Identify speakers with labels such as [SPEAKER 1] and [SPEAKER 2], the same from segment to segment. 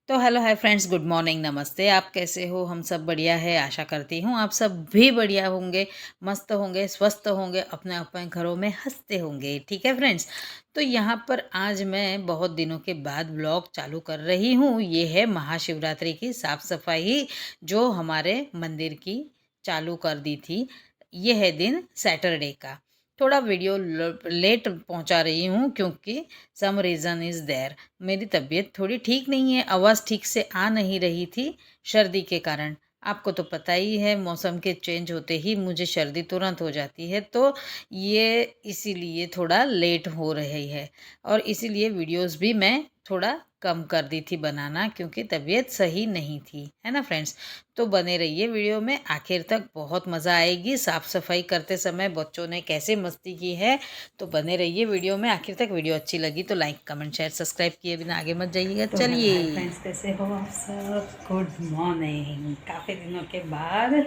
[SPEAKER 1] तो hello hi friends, good morning, नमस्ते। आप कैसे हो? हम सब बढ़िया है। आशा करती हूँ आप सब भी बढ़िया होंगे, मस्त होंगे, स्वस्थ होंगे, अपने अपने घरों में हंसते होंगे। ठीक है फ्रेंड्स। तो यहाँ पर आज मैं बहुत दिनों के बाद व्लॉग चालू कर रही हूँ। ये है महाशिवरात्रि की साफ सफाई जो हमारे मंदिर की चालू कर दी थी। ये है दिन सैटरडे का। थोड़ा वीडियो लेट पहुंचा रही हूँ क्योंकि सम रीज़न इज़ देयर। मेरी तबीयत थोड़ी ठीक नहीं है, आवाज़ ठीक से आ नहीं रही थी सर्दी के कारण। आपको तो पता ही है, मौसम के चेंज होते ही मुझे सर्दी तुरंत हो जाती है, तो ये इसीलिए थोड़ा लेट हो रही है। और इसीलिए वीडियोस भी मैं थोड़ा कम कर दी थी बनाना क्योंकि तबीयत सही नहीं थी, है ना फ्रेंड्स। तो बने रहिए वीडियो में आखिर तक, बहुत मज़ा आएगी। साफ़ सफाई करते समय बच्चों ने कैसे मस्ती की है, तो बने रहिए वीडियो में आखिर तक। वीडियो अच्छी लगी तो लाइक कमेंट शेयर सब्सक्राइब किए बिना आगे मत जाइएगा।
[SPEAKER 2] तो हेलो
[SPEAKER 1] चलिए।
[SPEAKER 2] हाय फ्रेंड्स, कैसे हो आप सब? Good morning. काफ़ी दिनों के बाद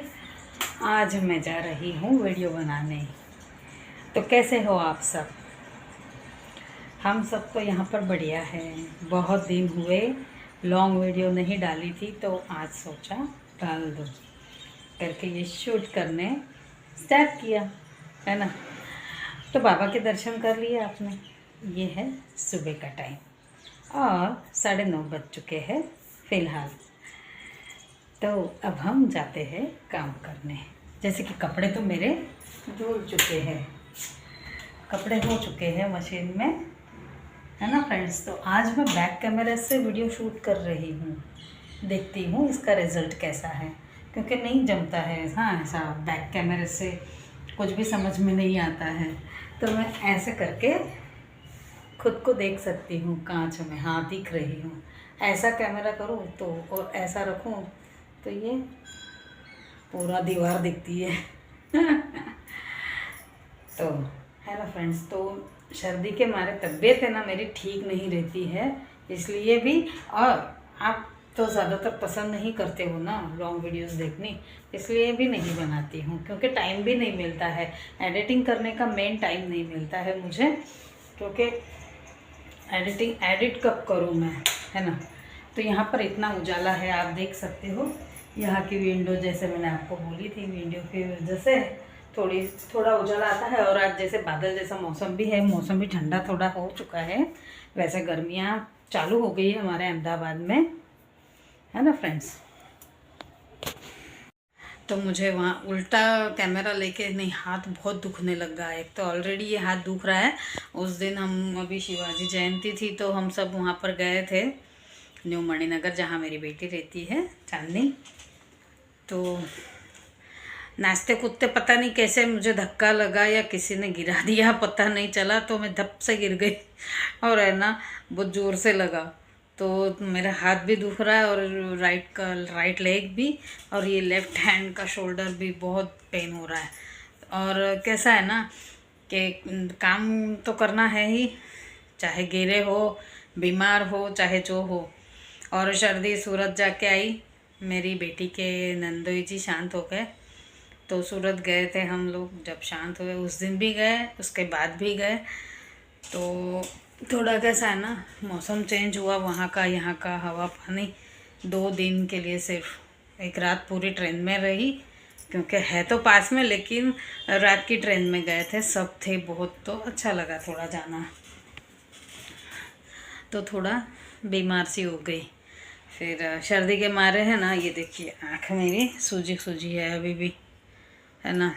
[SPEAKER 2] आज मैं जा रही हूँ वीडियो बनाने। तो कैसे हो आप सब? हम सब तो यहाँ पर बढ़िया है। बहुत दिन हुए लॉन्ग वीडियो नहीं डाली थी, तो आज सोचा डाल दो करके ये शूट करने स्टार्ट किया, है ना। तो बाबा के दर्शन कर लिए आपने। ये है सुबह का टाइम और 9:30 बज चुके हैं फ़िलहाल। तो अब हम जाते हैं काम करने। जैसे कि कपड़े तो मेरे धुल चुके हैं, कपड़े हो चुके हैं मशीन में, है ना फ्रेंड्स। तो आज मैं बैक कैमरे से वीडियो शूट कर रही हूँ। देखती हूँ इसका रिज़ल्ट कैसा है, क्योंकि नहीं जमता है हाँ ऐसा बैक कैमरे से, कुछ भी समझ में नहीं आता है। तो मैं ऐसे करके खुद को देख सकती हूँ कांच में, हाँ दिख रही हूँ। ऐसा कैमरा करूँ तो और ऐसा रखूँ तो ये पूरा दीवार दिखती है। तो है ना फ्रेंड्स। तो सर्दी के मारे तबीयत है ना मेरी ठीक नहीं रहती है, इसलिए भी। और आप तो ज़्यादातर पसंद नहीं करते हो ना लॉन्ग वीडियोस देखनी, इसलिए भी नहीं बनाती हूँ, क्योंकि टाइम भी नहीं मिलता है। एडिटिंग करने का मेन टाइम नहीं मिलता है मुझे, क्योंकि एडिट कब करूँ मैं, है ना। तो यहाँ पर इतना उजाला है, आप देख सकते हो। यहाँ की विंडो, जैसे मैंने आपको बोली थी, विंडो की वजह से थोड़ा उजाला आता है। और आज जैसे बादल जैसा मौसम भी है, मौसम भी ठंडा थोड़ा हो चुका है। वैसे गर्मियाँ चालू हो गई है हमारे अहमदाबाद में, है ना फ्रेंड्स। तो मुझे वहाँ उल्टा कैमरा लेके नहीं, हाथ बहुत दुखने लग गया। एक तो ऑलरेडी ये हाथ दुख रहा है। उस दिन हम, अभी शिवाजी जयंती थी तो हम सब वहाँ पर गए थे, न्यू मणिनगर, जहाँ मेरी बेटी रहती है चांदनी। तो नाचते कूदते पता नहीं कैसे मुझे धक्का लगा या किसी ने गिरा दिया, पता नहीं चला। तो मैं धप से गिर गई और है ना बहुत ज़ोर से लगा। तो मेरा हाथ भी दुख रहा है और राइट लेग भी, और ये लेफ्ट हैंड का शोल्डर भी बहुत पेन हो रहा है। और कैसा है ना कि काम तो करना है ही, चाहे गिरे हो, बीमार हो, चाहे जो हो। और सर्दी सूरत जाके आई, मेरी बेटी के नंदोई जी शांत हो गए, तो सूरत गए थे हम लोग। जब शांत हुए उस दिन भी गए, उसके बाद भी गए। तो थोड़ा कैसा है ना, मौसम चेंज हुआ, वहाँ का यहाँ का हवा पानी। 2 दिन के लिए सिर्फ एक रात पूरी ट्रेन में रही, क्योंकि है तो पास में, लेकिन रात की ट्रेन में गए थे, सब थे बहुत, तो अच्छा लगा थोड़ा जाना। तो थोड़ा बीमार सी हो गई फिर सर्दी के मारे, है ना। ये देखिए आँख मेरी सूजी सूजी है अभी भी, है ना।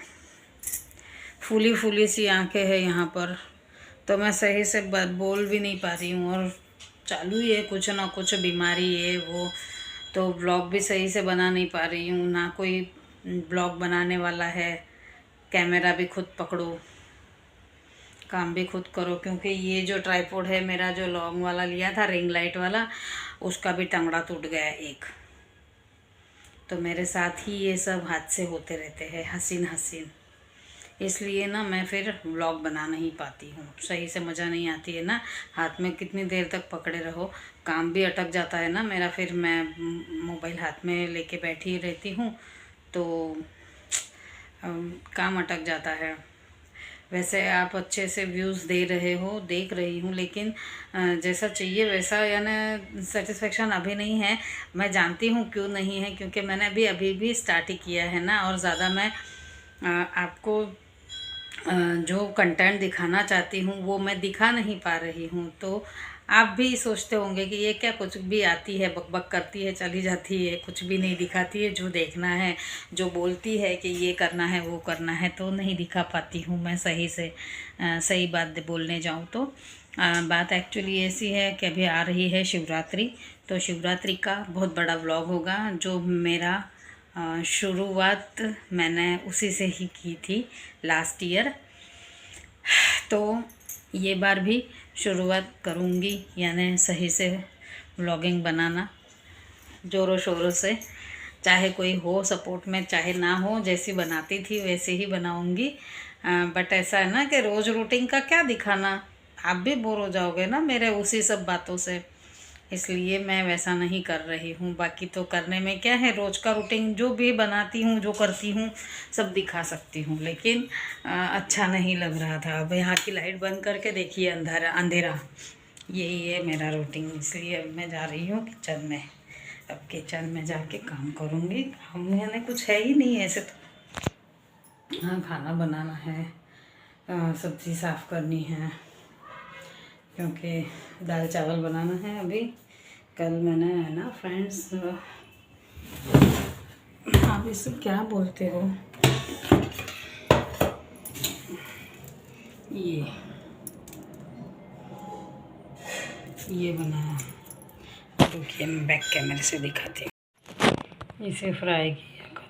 [SPEAKER 2] फूली फूली सी आंखें हैं यहाँ पर। तो मैं सही से बोल भी नहीं पा रही हूँ, और चालू ही है कुछ ना कुछ बीमारी है वो। तो ब्लॉग भी सही से बना नहीं पा रही हूँ, ना कोई ब्लॉग बनाने वाला है। कैमरा भी खुद पकड़ो, काम भी खुद करो, क्योंकि ये जो ट्राईपॉड है मेरा, जो लॉन्ग वाला लिया था रिंग लाइट वाला, उसका भी टंगड़ा टूट गया एक। तो मेरे साथ ही ये सब हादसे होते रहते हैं, हसीन हसीन। इसलिए ना मैं फिर व्लॉग बना नहीं पाती हूँ, सही से मज़ा नहीं आती है ना। हाथ में कितनी देर तक पकड़े रहो, काम भी अटक जाता है ना मेरा। फिर मैं मोबाइल हाथ में लेके बैठी रहती हूँ, तो काम अटक जाता है। वैसे आप अच्छे से व्यूज़ दे रहे हो, देख रही हूँ, लेकिन जैसा चाहिए वैसा यानी सेटिस्फेक्शन अभी नहीं है। मैं जानती हूँ क्यों नहीं है, क्योंकि मैंने अभी भी स्टार्ट ही किया है ना, और ज़्यादा मैं आपको जो कंटेंट दिखाना चाहती हूँ वो मैं दिखा नहीं पा रही हूँ। तो आप भी सोचते होंगे कि ये क्या, कुछ भी आती है, बकबक करती है, चली जाती है, कुछ भी नहीं दिखाती है। जो देखना है, जो बोलती है कि ये करना है, वो करना है, तो नहीं दिखा पाती हूँ मैं सही से। सही बात बोलने जाऊँ तो बात एक्चुअली ऐसी है कि अभी आ रही है शिवरात्रि, तो शिवरात्रि का बहुत बड़ा व्लॉग होगा। जो मेरा शुरुआत मैंने उसी से ही की थी लास्ट ईयर, तो ये बार भी शुरुआत करूँगी, यानी सही से व्लॉगिंग बनाना ज़ोरों शोरों से। चाहे कोई हो सपोर्ट में, चाहे ना हो, जैसी बनाती थी वैसे ही बनाऊँगी। बट ऐसा है ना कि रोज़ रूटीन का क्या दिखाना, आप भी बोर हो जाओगे ना मेरे उसी सब बातों से, इसलिए मैं वैसा नहीं कर रही हूँ। बाकी तो करने में क्या है, रोज़ का रूटीन जो भी बनाती हूँ, जो करती हूँ, सब दिखा सकती हूँ। लेकिन अच्छा नहीं लग रहा था। अब यहाँ की लाइट बंद करके देखिए, अंधेरा अंधेरा, यही है मेरा रूटीन। इसलिए अब मैं जा रही हूँ किचन में। अब किचन में जाके काम करूँगी। हम यानी कुछ है ही नहीं ऐसे तो। हाँ, खाना बनाना है, सब्ज़ी साफ़ करनी है, क्योंकि दाल चावल बनाना है अभी। कल मैंने है ना फ्रेंड्स, आप इसे क्या बोलते हो, ये बनाया। रुकिए मैं बैक कैमरे से दिखाती हूँ। इसे फ्राई किया कल।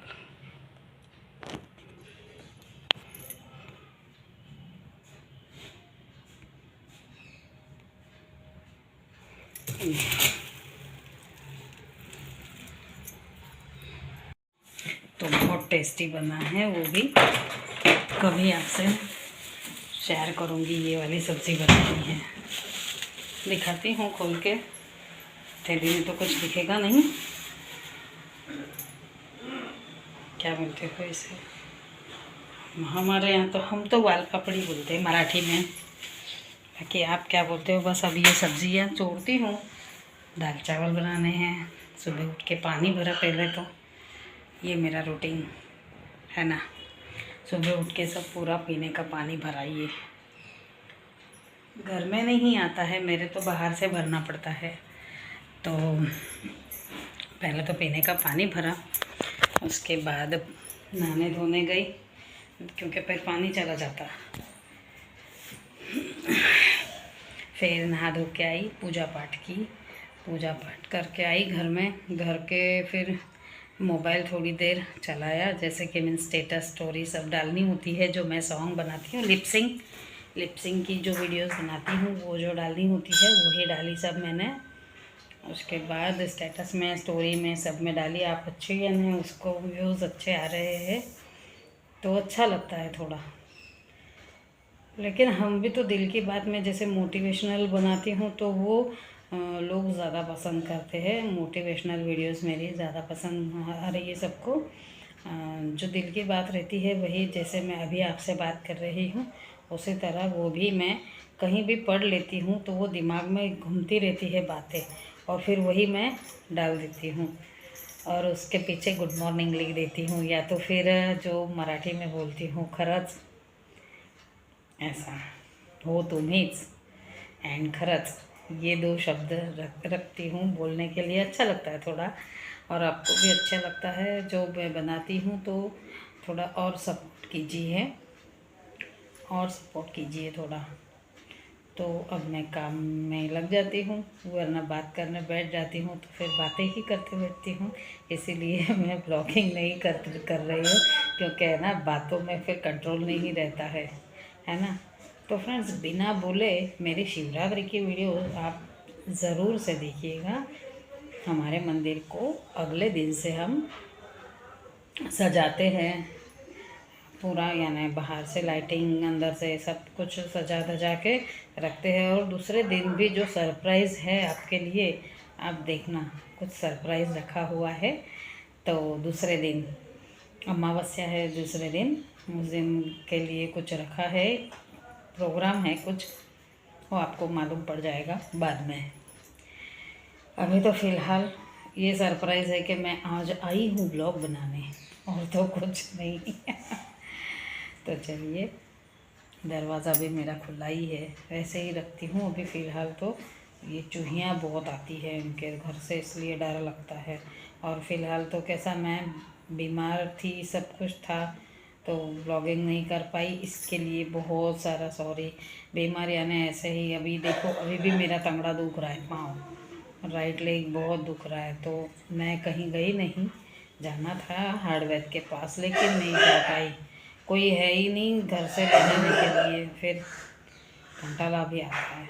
[SPEAKER 2] तो बहुत टेस्टी बना है वो भी। कभी आपसे शेयर करूँगी, ये वाली सब्ज़ी बनानी है। दिखाती हूँ खोल के, थैली में तो कुछ दिखेगा नहीं। क्या बोलते हो इसे, हमारे यहाँ तो हम तो वाल पापड़ी बोलते हैं मराठी में, बाकी आप क्या बोलते हो। बस अब ये सब्ज़ियाँ छोड़ती हूँ, दाल चावल बनाने हैं। सुबह उठ के पानी भरा पहले तो, ये मेरा रूटीन है ना। सुबह उठ के सब पूरा पीने का पानी भराइए। घर में नहीं आता है मेरे, तो बाहर से भरना पड़ता है। तो पहले तो पीने का पानी भरा, उसके बाद नहाने धोने गई, क्योंकि फिर पानी चला जाता। फिर नहा धो के आई, पूजा पाठ की, पूजा पाठ करके आई घर में। घर के फिर मोबाइल थोड़ी देर चलाया, जैसे कि मैंने स्टेटस स्टोरी सब डालनी होती है। जो मैं सॉन्ग बनाती हूँ, लिपसिंग की जो वीडियोस बनाती हूँ, वो जो डालनी होती है वही डाली सब मैंने। उसके बाद स्टेटस में, स्टोरी में, सब में डाली। आप अच्छे यानी उसको व्यूज़ अच्छे आ रहे हैं तो अच्छा लगता है थोड़ा। लेकिन हम भी तो दिल की बात में जैसे मोटिवेशनल बनाती हूँ, तो वो लोग ज़्यादा पसंद करते हैं। मोटिवेशनल वीडियोस मेरी ज़्यादा पसंद आ रही है सबको। जो दिल की बात रहती है वही, जैसे मैं अभी आपसे बात कर रही हूँ, उसी तरह वो भी मैं कहीं भी पढ़ लेती हूँ तो वो दिमाग में घूमती रहती है बातें, और फिर वही मैं डाल देती हूँ। और उसके पीछे गुड मॉर्निंग लिख देती हूँ, या तो फिर जो मराठी में बोलती हूँ, खरंच ऐसा हो तुम्हीच एंड खरंच, ये दो शब्द रखती हूँ बोलने के लिए। अच्छा लगता है थोड़ा, और आपको भी अच्छा लगता है जो मैं बनाती हूँ। तो थोड़ा और सपोर्ट कीजिए, और सपोर्ट कीजिए थोड़ा। तो अब मैं काम में लग जाती हूँ, वरना बात करने बैठ जाती हूँ तो फिर बातें ही करते बैठती हूँ। इसीलिए मैं ब्लॉगिंग नहीं कर रही हूँ, क्योंकि है ना, बातों में फिर कंट्रोल नहीं रहता है ना। तो फ्रेंड्स, बिना बोले मेरी शिवरात्रि की वीडियो आप ज़रूर से देखिएगा। हमारे मंदिर को अगले दिन से हम सजाते हैं पूरा, यानी बाहर से लाइटिंग, अंदर से सब कुछ सजा धजा के रखते हैं। और दूसरे दिन भी जो सरप्राइज़ है आपके लिए, आप देखना, कुछ सरप्राइज़ रखा हुआ है। तो दूसरे दिन अमावस्या है, दूसरे दिन उस दिन के लिए कुछ रखा है, प्रोग्राम है कुछ, वो आपको मालूम पड़ जाएगा बाद में। अभी तो फ़िलहाल ये सरप्राइज़ है कि मैं आज आई हूँ ब्लॉग बनाने, और तो कुछ नहीं। तो चलिए, दरवाज़ा भी मेरा खुला ही है, वैसे ही रखती हूँ अभी फ़िलहाल। तो ये चूहियाँ बहुत आती है उनके घर से, इसलिए डर लगता है। और फ़िलहाल तो कैसा, मैं बीमार थी, सब कुछ था, तो ब्लॉगिंग नहीं कर पाई, इसके लिए बहुत सारा सॉरी। बीमार यानी ऐसे ही, अभी देखो अभी भी मेरा तंगड़ा दुख रहा है, पाँव, राइट लेग बहुत दुख रहा है। तो मैं कहीं गई नहीं, जाना था हार्डवेयर के पास, लेकिन नहीं जा पाई, कोई है ही नहीं घर से ले जाने के लिए, फिर घंटाला भी आता है।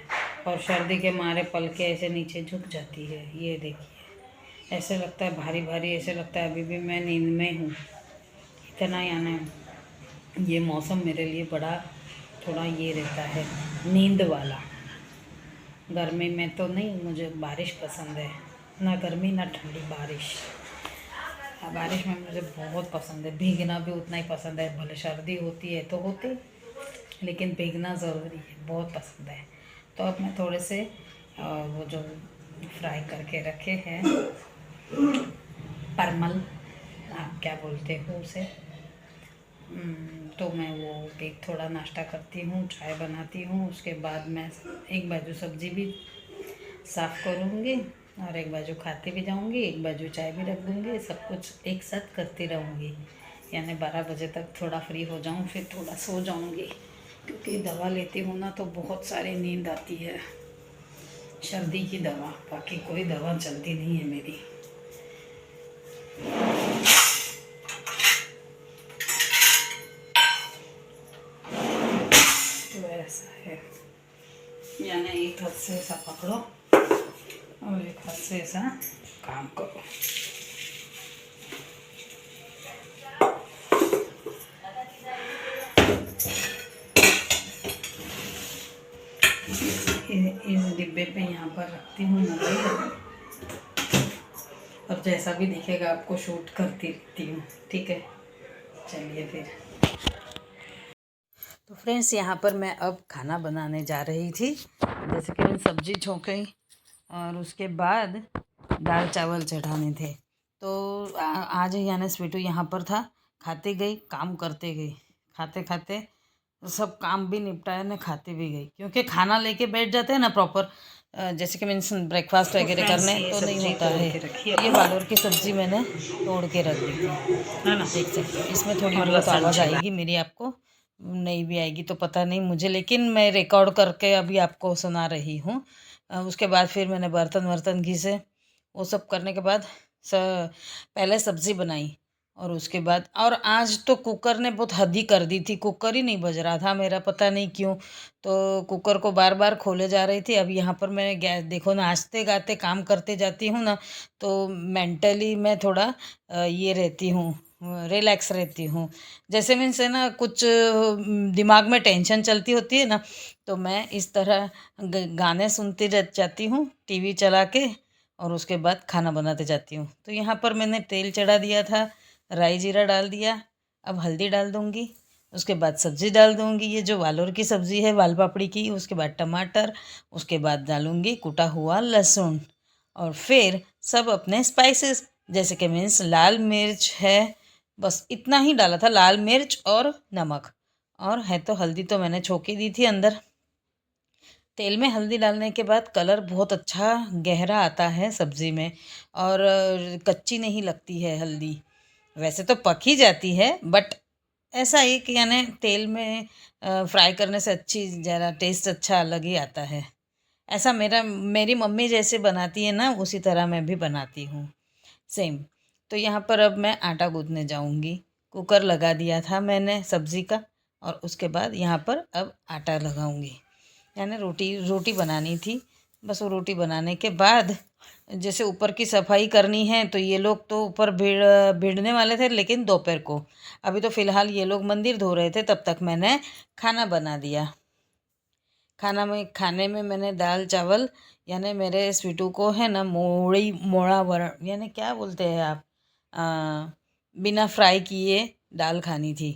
[SPEAKER 2] और सर्दी के मारे पलके ऐसे नीचे झुक जाती है, ये देखिए, ऐसे लगता है भारी भारी, ऐसे लगता है अभी भी मैं नींद में हूँ, इतना यानी ये मौसम मेरे लिए बड़ा थोड़ा ये रहता है, नींद वाला। गर्मी में तो नहीं, मुझे बारिश पसंद है, ना गर्मी ना ठंडी, बारिश। बारिश में मुझे बहुत पसंद है, भीगना भी उतना ही पसंद है, भले सर्दी होती है तो होती, लेकिन भीगना ज़रूरी है, बहुत पसंद है। तो अब मैं थोड़े से वो जो फ्राई करके रखे हैं परमल, आप क्या बोलते हो उसे, तो मैं वो एक थोड़ा नाश्ता करती हूँ, चाय बनाती हूँ, उसके बाद मैं एक बाजू सब्ज़ी भी साफ़ करूँगी और एक बाजू खाती भी जाऊँगी, एक बाजू चाय भी रख दूँगी, सब कुछ एक साथ करती रहूँगी। यानी 12 बजे तक थोड़ा फ्री हो जाऊँ, फिर थोड़ा सो जाऊँगी, क्योंकि दवा लेती हूँ ना तो बहुत सारी नींद आती है, सर्दी की दवा, बाकी कोई दवा चलती नहीं है मेरी। तो ऐसा है, यानी एक हाथ से ऐसा पकड़ो और एक हाथ से ऐसा काम करो। इस डिब्बे पे यहाँ पर रखती हूँ मोबाइल, और जैसा भी दिखेगा आपको शूट करती रहती हूँ, ठीक है। चलिए फिर,
[SPEAKER 1] तो फ्रेंड्स यहाँ पर मैं अब खाना बनाने जा रही थी, जैसे कि मैंने सब्जी छोंकी और उसके बाद दाल चावल चढ़ाने थे। तो आज यानी स्वीटू यहाँ पर था, खाते गई काम करते गई, खाते खाते सब काम भी निपटाया ना, खाते भी गई, क्योंकि खाना लेके बैठ जाते हैं ना प्रॉपर, जैसे कि मीन्स ब्रेकफास्ट वगैरह करने, तो नहीं होता है। ये वालोर की सब्ज़ी मैंने तोड़ के रख दी थी,
[SPEAKER 2] है ना,
[SPEAKER 1] देख सकते हो। इसमें थोड़ी
[SPEAKER 2] और
[SPEAKER 1] बहुत
[SPEAKER 2] लहसुन
[SPEAKER 1] आवाज़
[SPEAKER 2] छिला,
[SPEAKER 1] आएगी मेरी, आपको नहीं भी आएगी तो पता नहीं मुझे, लेकिन मैं रिकॉर्ड करके अभी आपको सुना रही हूँ। उसके बाद फिर मैंने बर्तन वर्तन घिसे, वो सब करने के बाद पहले सब्ज़ी बनाई, और उसके बाद, और आज तो कुकर ने बहुत हद ही कर दी थी, कुकर ही नहीं बज रहा था मेरा, पता नहीं क्यों। तो कुकर को बार बार खोले जा रही थी। अब यहाँ पर मैं गैस, देखो नाचते गाते काम करते जाती हूँ ना, तो मेंटली मैं थोड़ा ये रहती हूँ, रिलैक्स रहती हूँ। जैसे मीन्स है ना, कुछ दिमाग में टेंशन चलती होती है ना, तो मैं इस तरह गाने सुनती रह जाती हूँ टीवी चला के, और उसके बाद खाना बनाते जाती हूँ। तो यहाँ पर मैंने तेल चढ़ा दिया था, राई जीरा डाल दिया, अब हल्दी डाल दूँगी, उसके बाद सब्ज़ी डाल दूँगी, ये जो वालोर की सब्ज़ी है वाल पापड़ी की, उसके बाद टमाटर, उसके बाद डालूँगी कुटा हुआ लहसुन, और फिर सब अपने स्पाइसेस, जैसे कि मीन्स लाल मिर्च है, बस इतना ही डाला था, लाल मिर्च और नमक, और है तो हल्दी तो मैंने छोंकी दी थी अंदर। तेल में हल्दी डालने के बाद कलर बहुत अच्छा गहरा आता है सब्ज़ी में, और कच्ची नहीं लगती है हल्दी, वैसे तो पक ही जाती है, बट ऐसा ही कि यानी तेल में फ्राई करने से अच्छी, ज़रा टेस्ट अच्छा अलग ही आता है। ऐसा मेरी मम्मी जैसे बनाती है ना, उसी तरह मैं भी बनाती हूँ, सेम। तो यहाँ पर अब मैं आटा गूँथने जाऊँगी, कुकर लगा दिया था मैंने सब्ज़ी का, और उसके बाद यहाँ पर अब आटा लगाऊँगी, यानी रोटी रोटी बनानी थी। बस वो रोटी बनाने के बाद जैसे ऊपर की सफाई करनी है, तो ये लोग तो ऊपर भिड़ने वाले थे, लेकिन दोपहर को, अभी तो फ़िलहाल ये लोग मंदिर धो रहे थे, तब तक मैंने खाना बना दिया। खाने में मैंने दाल चावल, यानी मेरे स्वीटू को है ना मोड़ा वरण, यानी क्या बोलते हैं आप, बिना फ्राई किए दाल खानी थी,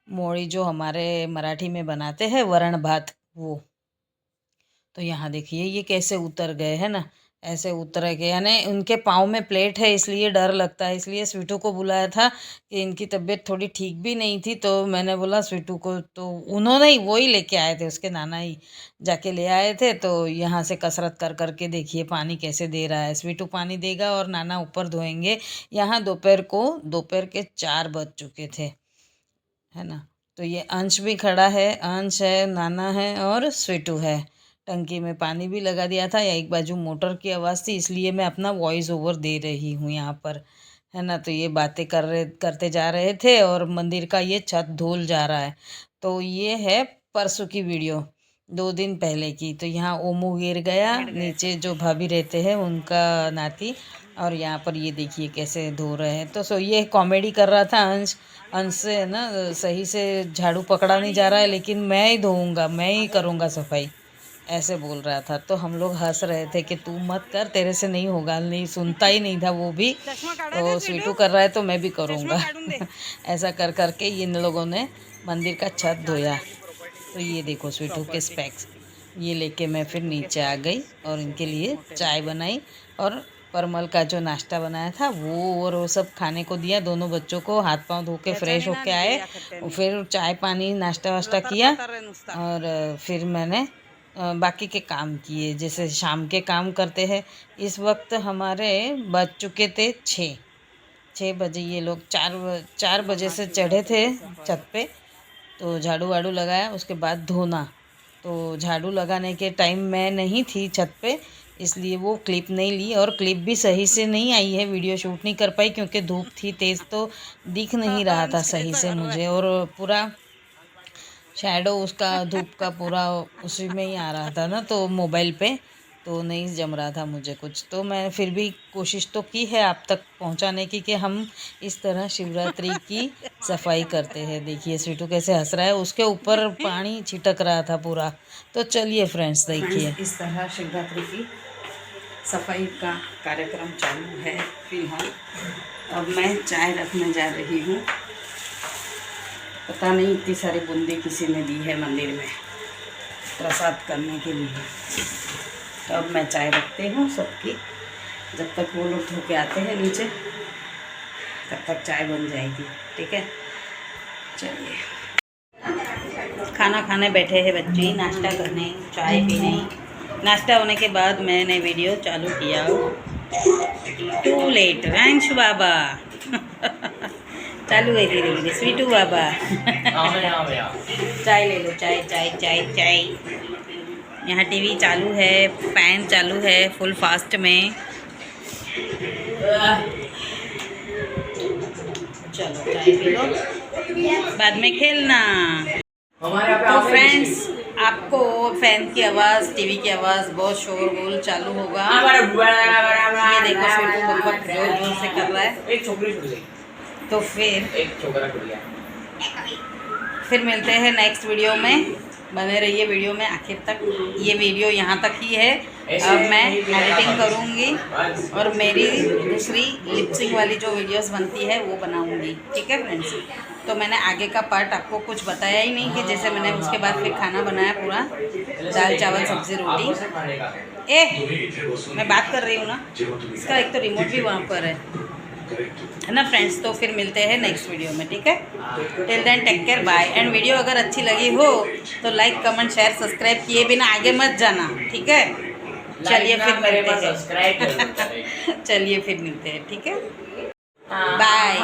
[SPEAKER 1] मोड़ी जो हमारे मराठी में बनाते हैं वरण भात, वो। तो यहाँ देखिए ये कैसे उतर गए है ना, ऐसे उतर गए, यानी उनके पाँव में प्लेट है इसलिए डर लगता है। इसलिए स्वीटू को बुलाया था कि इनकी तबीयत थोड़ी ठीक भी नहीं थी, तो मैंने बोला स्वीटू को, तो उन्होंने ही, वो ही लेके आए थे, उसके नाना ही जाके ले आए थे। तो यहाँ से कसरत कर करके देखिए पानी कैसे दे रहा है। स्वीटू पानी देगा और नाना ऊपर धोएंगे। यहाँ दोपहर के 4 बज चुके थे, है ना। तो ये अंश भी खड़ा है, अंश है, नाना है और स्वीटू है। टंकी में पानी भी लगा दिया था। या एक बाजू मोटर की आवाज़ थी, इसलिए मैं अपना वॉइस ओवर दे रही हूँ यहाँ पर, है ना। तो ये बातें करते जा रहे थे और मंदिर का ये छत धुल जा रहा है। तो ये है परसों की वीडियो, 2 दिन पहले की। तो यहाँ ओमू गिर गया, नीचे जो भाभी रहते हैं उनका नाती, और यहाँ पर ये देखिए कैसे धो रहे हैं। तो ये कॉमेडी कर रहा था अंश से, ना सही से झाड़ू पकड़ा नहीं जा रहा है, लेकिन मैं ही धोऊंगा, मैं ही करूँगा सफाई, ऐसे बोल रहा था। तो हम लोग हंस रहे थे कि तू मत कर, तेरे से नहीं होगा। नहीं सुनता ही नहीं था वो भी। तो स्वीटू कर रहा है तो मैं भी करूँगा। ऐसा कर करके इन लोगों ने मंदिर का छत धोया। तो ये देखो स्वीटू के स्पेक्स, ये लेके मैं फिर नीचे आ गई और इनके लिए चाय बनाई, और परमल का जो नाश्ता बनाया था वो सब खाने को दिया। दोनों बच्चों को हाथ पांव धो के फ्रेश होके आए, फिर चाय पानी नाश्ता वाश्ता किया, और फिर मैंने बाकी के काम किए, जैसे शाम के काम करते हैं। इस वक्त हमारे बज चुके थे 6 बजे। ये लोग 4 बजे से चढ़े थे छत पे। तो झाड़ू वाड़ू लगाया, उसके बाद धोना। तो झाड़ू लगाने के टाइम मैं नहीं थी छत पे, इसलिए वो क्लिप नहीं ली, और क्लिप भी सही से नहीं आई है, वीडियो शूट नहीं कर पाई क्योंकि धूप थी तेज़, तो दिख नहीं रहा था सही से मुझे, और पूरा शैडो उसका धूप का पूरा उसी में ही आ रहा था ना, तो मोबाइल पे तो नहीं जम रहा था मुझे कुछ। तो मैं फिर भी कोशिश तो की है आप तक पहुंचाने की, कि हम इस तरह शिवरात्रि की सफाई करते हैं। देखिए स्वीटू कैसे हंस रहा है, उसके ऊपर पानी छिटक रहा था पूरा। तो चलिए फ्रेंड्स देखिए,
[SPEAKER 2] इस तरह शिवरात्रि की सफाई का कार्यक्रम चालू है फिलहाल। अब मैं चाय रखने जा रही हूँ। पता नहीं इतनी सारी बूंदी किसी ने दी है मंदिर में प्रसाद करने के लिए। तो अब मैं चाय रखती हूँ सबकी, जब तक वो लोग धो के आते हैं नीचे तब तक चाय बन जाएगी, ठीक है। चलिए, खाना खाने बैठे हैं बच्चे, नाश्ता करने, चाय पीने। नाश्ता होने के बाद मैंने वीडियो चालू किया। टू लेट रैंश बाबा। चालू है धीरे धीरे, स्वीटू बाबा। चाय ले लो, चाय चाय चाय चाय। यहाँ टीवी चालू है, फैन चालू है फुल फास्ट में। चलो चाय पी लो, बाद में खेलना। तो फ्रेंड्स, आपको फैन की आवाज़, टीवी की आवाज़, बहुत शोरगुल चालू होगा। ये देखो स्वीटू बहुत जोर जोर से कर रहा है। तो फिर मिलते हैं नेक्स्ट वीडियो में। बने रहिए वीडियो में आखिर तक। ये वीडियो यहाँ तक ही है, अब मैं एडिटिंग करूँगी और मेरी दूसरी लिपसिंग वाली जो वीडियोस बनती है वो बनाऊँगी, ठीक है फ्रेंड्स। तो मैंने आगे का पार्ट आपको कुछ बताया ही नहीं, कि जैसे मैंने उसके बाद फिर खाना बनाया पूरा, दाल चावल सब्ज़ी रोटी। मैं बात कर रही हूँ ना, इसका एक तो रिमोट भी वहाँ पर है ना फ्रेंड्स। तो फिर मिलते हैं नेक्स्ट वीडियो में, ठीक है। Till then take care, bye. And video अगर अच्छी लगी हो तो लाइक कमेंट शेयर सब्सक्राइब किए बिना आगे मत जाना, ठीक है। चलिए फिर मिलते हैं। चलिए फिर मिलते हैं, ठीक है। बाय।